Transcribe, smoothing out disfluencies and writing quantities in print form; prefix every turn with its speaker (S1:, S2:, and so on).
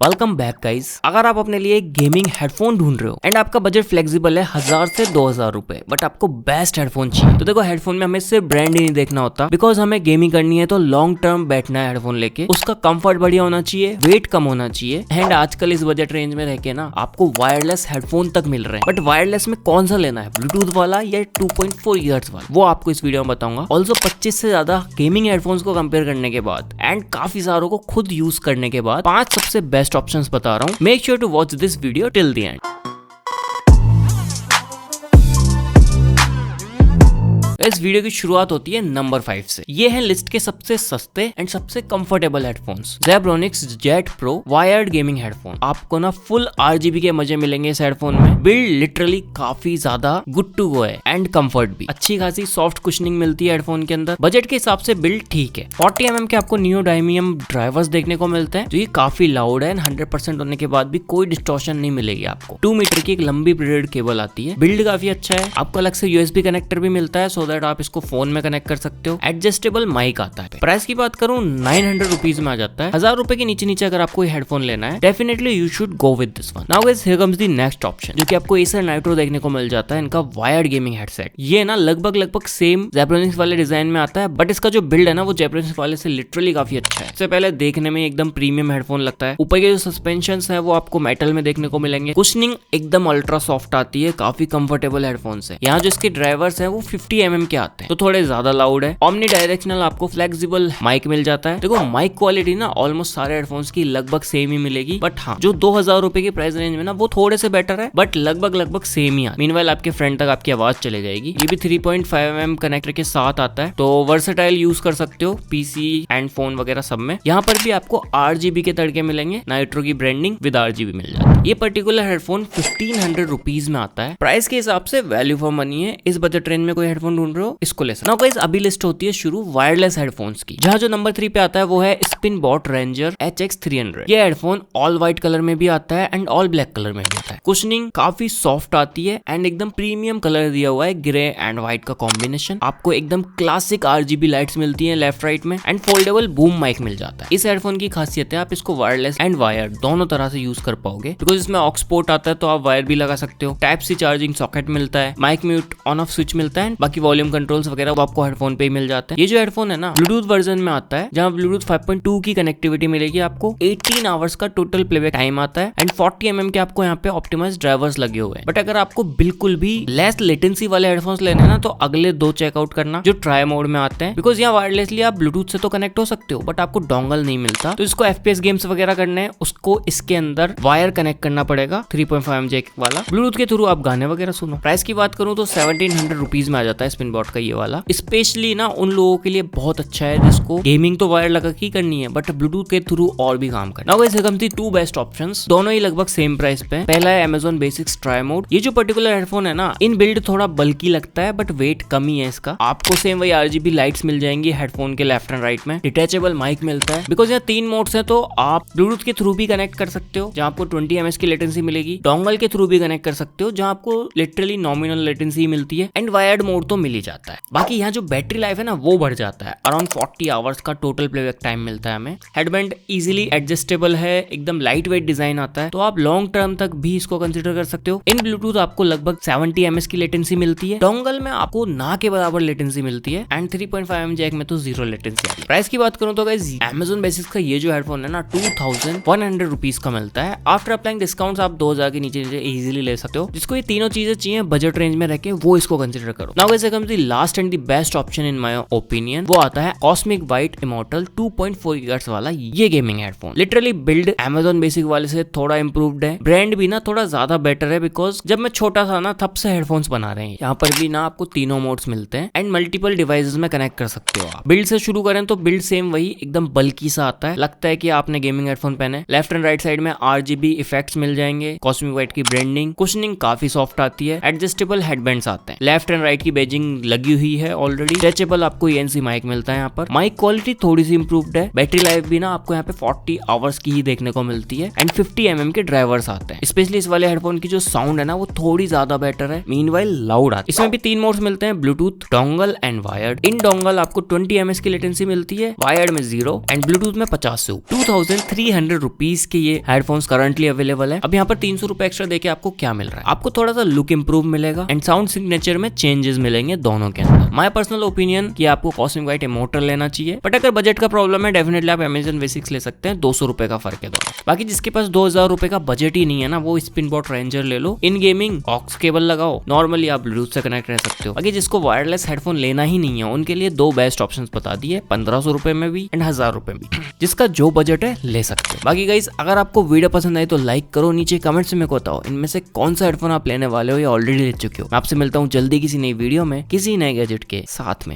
S1: Welcome back guys. अगर आप अपने लिए एक गेमिंग हेडफोन ढूंढ रहे हो एंड आपका बजट फ्लेक्सिबल है 1000 से 2000 रुपए, बट आपको बेस्ट हेडफोन चाहिए, तो देखो हेडफोन में हमें सिर्फ ब्रांड ही नहीं देखना होता, बिकॉज हमें गेमिंग करनी है तो लॉन्ग टर्म बैठना है हेडफोन लेके। उसका कंफर्ट बढ़िया होना चाहिए, वेट कम होना चाहिए, एंड आजकल इस बजट रेंज में रह के ना आपको वायरलेस हेडफोन तक मिल रहे हैं। बट वायरलेस में कौन सा लेना है, ब्लूटूथ वाला या 2.4 GHz वाला, वो आपको इस वीडियो में बताऊंगा। ऑल्सो 25 से ज्यादा गेमिंग हेडफोन्स को कंपेयर करने के बाद एंड काफी सारों को खुद यूज करने के बाद 5 सबसे बेस्ट ऑप्शंस बता रहा हूं। Make sure to watch this video till the end. इस वीडियो की शुरुआत होती है नंबर 5 से। ये है लिस्ट के सबसे सस्ते एंड सबसे comfortable headphones, Zebronics Jet Pro wired gaming headphone. आपको ना फुल RGB के मजे मिलेंगे इस हेडफोन में। बिल्ड लिटरली काफी ज्यादा गुड टू गो है एंड कंफर्ट भी अच्छी खासी सॉफ्ट कुशनिंग मिलती है हेडफोन के अंदर। बजट के हिसाब से बिल्ड ठीक है। 40 mm के आपको नियोडायमियम ड्राइवर्स देखने को मिलते हैं, जो ये काफी लाउड है। 100% होने के बाद भी कोई डिस्टॉर्शन नहीं मिलेगी आपको। 2 मीटर की एक लंबी ब्रेडेड केबल आती है। बिल्ड काफी अच्छा है। आपको अलग से USB कनेक्टर भी मिलता है, सो दैट आप इसको फोन में कनेक्ट कर सकते हो। एडजस्टेबल माइक आता है। प्राइस की बात करूं 900 रुपीज में आ जाता है। 1000 रुपए के नीचे अगर आपको ये हेडफोन लेना है, definitely you should go with this one. Now guys here comes the next option, जो कि आपको Acer Nitro देखने को मिल जाता है। इनका वायर्ड गेमिंग हेडसेट। ये ना लगभग सेम Zebronics वाले डिजाइन में आता है, बट इसका जो बिल्ड है ना वो Zebronics वाले से लिटरली काफी अच्छा है। इससे पहले देखने में एकदम प्रीमियम हेडफोन लगता है। ऊपर के जो सस्पेंशन है वो आपको मेटल में देखने को मिलेंगे। कुशनिंग एकदम अल्ट्रा सॉफ्ट आती है, काफी कंफर्टेबल हेडफोन्स है। यहाँ जो इसके ड्राइवर्स है वो 50 mm के आते हैं, तो थोड़े ज्यादा लाउड है। ओमनी डायरेक्शनल आपको फ्लेक्सिबल माइक मिल जाता है। देखो माइक क्वालिटी ना ऑलमोस्ट सारे हेडफोन्स की लगभग सेम ही मिलेगी, बट हाँ जो 2000 रुपए की प्राइस रेंज में ना वो थोड़े से बेटर है, बट लगभग सेम ही है। मीनवाइल आपके फ्रेंड तक आपकी आवाज चले जाएगी। ये भी 3.5 mm कनेक्टर के साथ आता है, तो वर्सेटाइल यूज कर सकते हो पीसी एंड फोन वगैरह सब में। यहाँ पर भी आपको RGB के तड़के मिलेंगे। नाइट्रो की ब्रांडिंग विद RGB मिल जाती है। ये पर्टिकुलर हेडफोन 1500 रुपीज में आता है। प्राइस के हिसाब से वैल्यू फॉर मनी है। इस बजट रेंज में कोई हेडफोन ढूंढ रहे हो, इसको ले सकते हो। अभी लिस्ट होती है शुरू वायरलेस हेडफोन्स की, जहां जो नंबर 3 पे आता है वो है स्पिनबॉट रेंजर HX300। ये हेडफोन ऑल व्हाइट कलर में भी आता है एंड ऑल ब्लैक कलर में भी आता है। कुशनिंग काफी सॉफ्ट आती है एंड एकदम प्रीमियम कलर दिया हुआ है, ग्रे एंड व्हाइट का कॉम्बिनेशन। आपको एकदम क्लासिक RGB लाइट्स मिलती है लेफ्ट राइट में एंड फोल्डेबल बूम माइक मिल जाता है। इस हेडफोन की खासियत है आप इसको वायरलेस एंड वायर दोनों तरह से यूज कर पाओगे, बिकॉज इसमें ऑक्स पोर्ट आता है, तो आप वायर भी लगा सकते हो। टाइप सी चार्जिंग सॉकेट मिलता है, mic mute on off switch मिलता है, बाकी वॉल्यूम कंट्रोल्स वगैरह वो आपको हेडफोन पे ही मिल जाते हैं। ये जो हेडफोन है ना ब्लूटूथ वर्जन में आता है, जहां ब्लूटूथ 5.2 की कनेक्टिविटी मिलेगी आपको। 18 आवर्स का टोटल प्लेबैक टाइम आता है एंड 40 mm के आपको यहाँ पे ऑप्टिमाइज्ड ड्राइवर्स लगे हुए हैं। बट अगर आपको बिल्कुल भी लेस लेटेंसी वाले हेडफोन्स लेने हैं ना, तो अगले 2 चेकआउट करना जो ट्राई मोड में आते हैं, बिकॉज यहाँ वायरलेसली आप ब्लूटूथ से तो कनेक्ट हो सकते हो, बट आपको डोंगल नहीं मिलता। तो इसको FPS गेम्स वगैरह करने हैं, उसको इसके अंदर वायर कनेक्ट करना पड़ेगा 3.5 mm जैक वाला। ब्लूटूथ के थ्रू आप गाने वगैरह सुनो। प्राइस की बात करूं तो 1700 रुपीज में आ जाता है स्पिनबॉट का ये वाला। स्पेशली ना उन लोगों के लिए बहुत अच्छा है जिसको गेमिंग तो वायर लगा के करनी है, बट ब्लूटूथ के थ्रू और भी काम करना। Now guys here comes the 2 best options, दोनों ही लगभग सेम प्राइस पे। पहला है Amazon Basics ट्राई मोड। ये जो पर्टिकुलर हेडफोन है ना, इन बिल्ड थोड़ा बल्की लगता है, बट वेट कम ही है इसका। आपको सेम वही RGB लाइट्स मिल जाएंगी हेडफोन के लेफ्ट एंड राइट में। डिटेचेबल माइक मिलता है, बिकॉज यहाँ 3 मोड्स है, तो आप ब्लूटूथ के थ्रू भी कनेक्ट कर सकते हो, जहाँ आपको 20 ms की लेटेंसी मिलेगी। डोंगल के थ्रू भी कनेक्ट कर सकते हो, जहाँ आपको लिटरली नॉमिनल लेटेंसी मिलती है, एंड वायर्ड मोड तो मिल ही जाता है। बाकी यहाँ जो बैटरी लाइफ है ना वो बढ़ जाता है। अराउंड 40 आवर्स का टोटल प्लेबैक टाइम मिलता है हमें। हेडबैंड इजीली एडजस्टेबल है, एकदम लाइट वेट डिजाइन आता है, तो आप लॉन्ग टर्म तक भी इसको कंसिडर कर सकते हो। इन ब्लूटूथ आपको लगभग 70 ms की लेटेंसी मिलती है। डोंगल में आपको ना के बराबर लेटेंसी मिलती है एंड 3.5 mm जैक में तो 0 लेटेंसी आती है। प्राइस की बात करूं तो गाइस Amazon Basics का ये जो हेडफोन है ना 2100 रुपीज का मिलता है। आफ्टर अप्लाइंग डिस्काउंट्स आप 2000 के नीचे इजीली ले सकते हो। जिसको ये तीनों चीजें चाहिए बजट रेंज में रह के, वो इसको कंसिडर करो। Now guys comes the last and the best option in my opinion, वो आता है Cosmic White Immortal 2.4 GHz वाला ये gaming headphone. Literally build Amazon Basic वाले से थोड़ा इंप्रूव्ड है। ब्रांड भी ना थोड़ा ज्यादा बेटर है, बिकॉज जब मैं छोटा था ना तब से हेडफोन्स बना रहे हैं। यहाँ पर भी ना आपको तीनों मोड्स मिलते हैं एंड मल्टीपल डिवाइसेस में कनेक्ट कर सकते हो आप। बिल्ड से शुरू करें तो बिल्ड सेम वही एकदम बल्की सा आता है, लगता है कि आपने गेमिंग हेडफोन पहने। लेफ्ट एंड राइट साइड में RGB इफेक्ट्स मिल जाएंगे, Cosmic White की ब्रांडिंग। कुशनिंग काफी सॉफ्ट आती है, एडजस्टेबल हेडबैंड्स आते हैं। लेफ्ट एंड राइट की बेजिंग माइकिंग लगी हुई है ऑलरेडी। स्ट्रेचेबल आपको ENC माइक मिलता है यहाँ पर। माइक क्वालिटी थोड़ी सी इंप्रूव्ड है। बैटरी लाइफ भी ना आपको यहाँ पे 40 आवर्स की ही देखने को मिलती है एंड 50 mm के ड्राइवर्स आते हैं। स्पेशली इस वाले हेडफोन की जो साउंड है ना वो थोड़ी ज्यादा बेटर है, मीनवाइल लाउड आती है। इसमें भी 3 मोड्स मिलते हैं, Bluetooth, dongle and wired. In dongle आपको 20 ms की लेटेंसी मिलती है, वायर्ड में 0 एंड ब्लूटूथ में 50 से 2300 रुपीज के ये हेडफोन्स करंटली अवेलेबल है। अब यहाँ पर 300 रुपए एक्स्ट्रा देके आपको क्या मिल रहा है, आपको थोड़ा सा लुक इंप्रूव मिलेगा एंड साउंड सिग्नेचर में चेंजेस मिलेंगे दोनों के अंदर। माय पर्सनल ओपिनियन कि आपको कॉस्मिक वाइट इमोर्टल लेना चाहिए, बट अगर बजट का प्रॉब्लम है डेफिनेटली आप अमेजन बेसिक्स ले सकते हैं। 200 रुपए का फर्क है दोनों। बाकी जिसके पास 2000 रुपए का बजट ही नहीं है ना, वो स्पिनबॉट रेंजर ले लो। इन गेमिंग ऑक्स केबल लगाओ, नॉर्मली आप ब्लूटूथ से कनेक्ट रह सकते हो। बाकी जिसको वायरलेस हेडफोन लेना ही नहीं है उनके लिए 2 बेस्ट ऑप्शंस बता दिए, 1500 रुपए में भी एंड 1000 रुपए में भी। जिसका जो बजट है ले सकते हो। बाकी गाइस अगर आपको वीडियो पसंद आई तो लाइक करो, नीचे कमेंट्स में बताओ इनमें से कौन सा हेडफोन आप लेने वाले हो या ऑलरेडी ले चुके हो। मैं आपसे मिलता हूँ जल्दी किसी नई वीडियो में किसी नए गैजेट के साथ में।